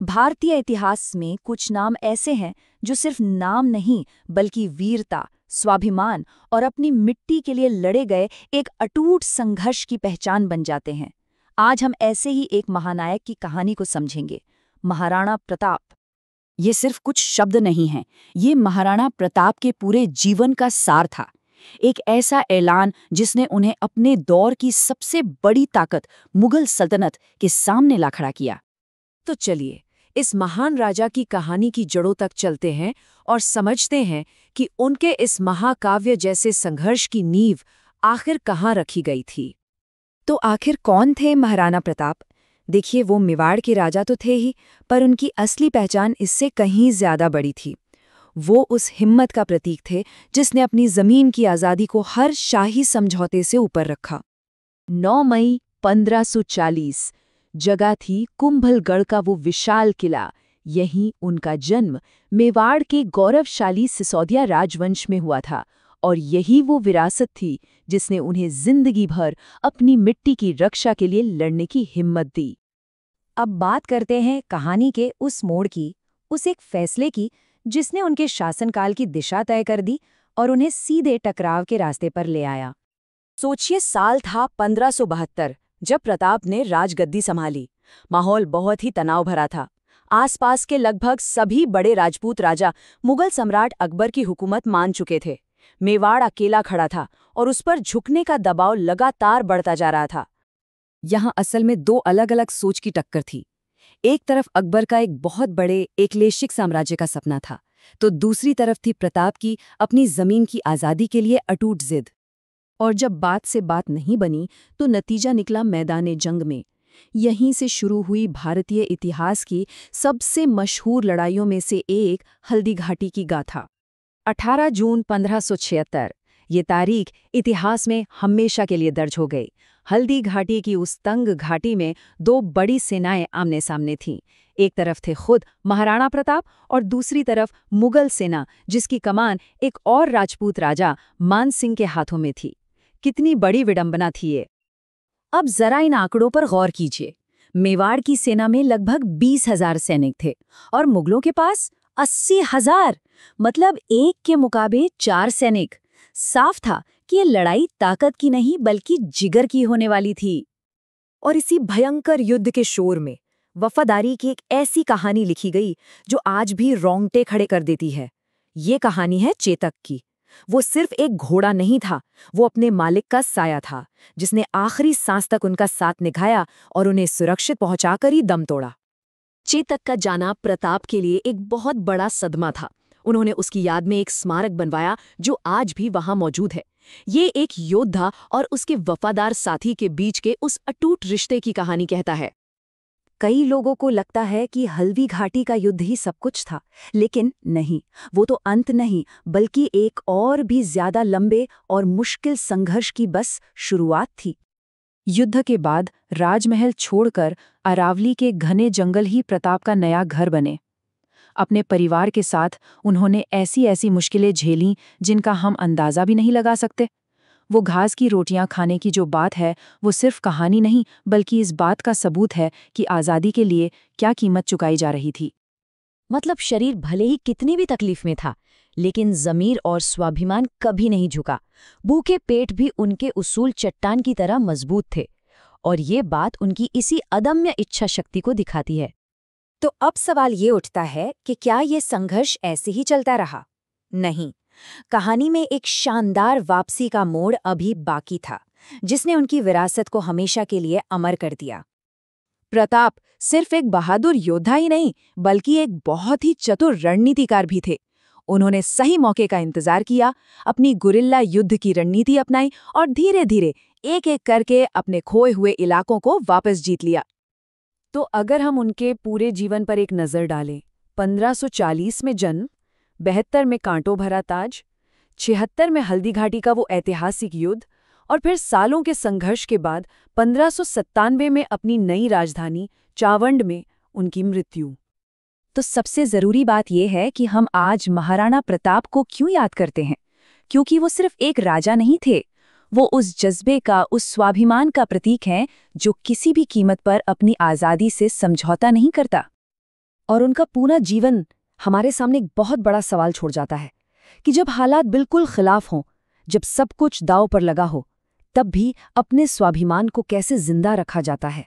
भारतीय इतिहास में कुछ नाम ऐसे हैं जो सिर्फ नाम नहीं बल्कि वीरता, स्वाभिमान और अपनी मिट्टी के लिए लड़े गए एक अटूट संघर्ष की पहचान बन जाते हैं। आज हम ऐसे ही एक महानायक की कहानी को समझेंगे, महाराणा प्रताप। ये सिर्फ कुछ शब्द नहीं हैं, ये महाराणा प्रताप के पूरे जीवन का सार था। एक ऐसा ऐलान जिसने उन्हें अपने दौर की सबसे बड़ी ताकत मुगल सल्तनत के सामने ला खड़ा किया। तो चलिए इस महान राजा की कहानी की जड़ों तक चलते हैं और समझते हैं कि उनके इस महाकाव्य जैसे संघर्ष की नींव आखिर कहाँ रखी गई थी। तो आखिर कौन थे महाराणा प्रताप? देखिए, वो मेवाड़ के राजा तो थे ही, पर उनकी असली पहचान इससे कहीं ज्यादा बड़ी थी। वो उस हिम्मत का प्रतीक थे जिसने अपनी जमीन की आज़ादी को हर शाही समझौते से ऊपर रखा। 9 मई 1540 जगह थी कुंभलगढ़ का वो विशाल किला। यहीं उनका जन्म मेवाड़ के गौरवशाली सिसोदिया राजवंश में हुआ था और यही वो विरासत थी जिसने उन्हें जिंदगी भर अपनी मिट्टी की रक्षा के लिए लड़ने की हिम्मत दी। अब बात करते हैं कहानी के उस मोड़ की, उस एक फैसले की जिसने उनके शासनकाल की दिशा तय कर दी और उन्हें सीधे टकराव के रास्ते पर ले आया। सोचिए, साल था 1572 जब प्रताप ने राजगद्दी संभाली। माहौल बहुत ही तनाव भरा था। आसपास के लगभग सभी बड़े राजपूत राजा मुगल सम्राट अकबर की हुकूमत मान चुके थे। मेवाड़ अकेला खड़ा था और उस पर झुकने का दबाव लगातार बढ़ता जा रहा था। यहाँ असल में दो अलग अलग सोच की टक्कर थी। एक तरफ अकबर का एक बहुत बड़े एकलेशिक साम्राज्य का सपना था, तो दूसरी तरफ थी प्रताप की अपनी जमीन की आज़ादी के लिए अटूट जिद। और जब बात से बात नहीं बनी तो नतीजा निकला मैदाने जंग में। यहीं से शुरू हुई भारतीय इतिहास की सबसे मशहूर लड़ाइयों में से एक, हल्दी घाटी की गाथा। 18 जून 1576 ये तारीख इतिहास में हमेशा के लिए दर्ज हो गई। हल्दी घाटी की उस तंग घाटी में दो बड़ी सेनाएं आमने सामने थीं। एक तरफ थे खुद महाराणा प्रताप और दूसरी तरफ मुगल सेना, जिसकी कमान एक और राजपूत राजा मान सिंह के हाथों में थी। कितनी बड़ी विडंबना थी ये। अब जरा इन आंकड़ों पर गौर कीजिए। मेवाड़ की सेना में लगभग 20,000 सैनिक थे और मुगलों के पास 80,000, मतलब एक के मुकाबले 4 सैनिक। साफ था कि ये लड़ाई ताकत की नहीं बल्कि जिगर की होने वाली थी। और इसी भयंकर युद्ध के शोर में वफादारी की एक ऐसी कहानी लिखी गई जो आज भी रोंगटे खड़े कर देती है। ये कहानी है चेतक की। वो सिर्फ एक घोड़ा नहीं था, वो अपने मालिक का साया था, जिसने आखिरी सांस तक उनका साथ निभाया और उन्हें सुरक्षित पहुंचाकर ही दम तोड़ा। चेतक का जाना प्रताप के लिए एक बहुत बड़ा सदमा था। उन्होंने उसकी याद में एक स्मारक बनवाया जो आज भी वहां मौजूद है। ये एक योद्धा और उसके वफादार साथी के बीच के उस अटूट रिश्ते की कहानी कहता है। कई लोगों को लगता है कि हल्दी घाटी का युद्ध ही सब कुछ था, लेकिन नहीं, वो तो अंत नहीं बल्कि एक और भी ज्यादा लंबे और मुश्किल संघर्ष की बस शुरुआत थी। युद्ध के बाद राजमहल छोड़कर अरावली के घने जंगल ही प्रताप का नया घर बने। अपने परिवार के साथ उन्होंने ऐसी ऐसी मुश्किलें झेलीं जिनका हम अंदाजा भी नहीं लगा सकते। वो घास की रोटियां खाने की जो बात है, वो सिर्फ कहानी नहीं बल्कि इस बात का सबूत है कि आज़ादी के लिए क्या कीमत चुकाई जा रही थी। मतलब शरीर भले ही कितनी भी तकलीफ में था, लेकिन ज़मीर और स्वाभिमान कभी नहीं झुका। भूखे पेट भी उनके उसूल चट्टान की तरह मजबूत थे और ये बात उनकी इसी अदम्य इच्छा शक्ति को दिखाती है। तो अब सवाल ये उठता है कि क्या ये संघर्ष ऐसे ही चलता रहा? नहीं, कहानी में एक शानदार वापसी का मोड़ अभी बाकी था, जिसने उनकी विरासत को हमेशा के लिए अमर कर दिया। प्रताप सिर्फ एक बहादुर योद्धा ही नहीं बल्कि एक बहुत ही चतुर रणनीतिकार भी थे। उन्होंने सही मौके का इंतजार किया, अपनी गुरिल्ला युद्ध की रणनीति अपनाई और धीरे धीरे एक एक करके अपने खोए हुए इलाकों को वापस जीत लिया। तो अगर हम उनके पूरे जीवन पर एक नज़र डालें, 1540 में जन्म, 72 में कांटों भरा ताज, 76 में हल्दी घाटी का वो ऐतिहासिक युद्ध और फिर सालों के संघर्ष के बाद 1597 में अपनी नई राजधानी चावंड में उनकी मृत्यु। तो सबसे ज़रूरी बात यह है कि हम आज महाराणा प्रताप को क्यों याद करते हैं, क्योंकि वो सिर्फ एक राजा नहीं थे, वो उस जज्बे का, उस स्वाभिमान का प्रतीक हैं जो किसी भी कीमत पर अपनी आज़ादी से समझौता नहीं करता। और उनका पूरा जीवन हमारे सामने एक बहुत बड़ा सवाल छोड़ जाता है कि जब हालात बिल्कुल खिलाफ हों, जब सब कुछ दांव पर लगा हो, तब भी अपने स्वाभिमान को कैसे जिंदा रखा जाता है।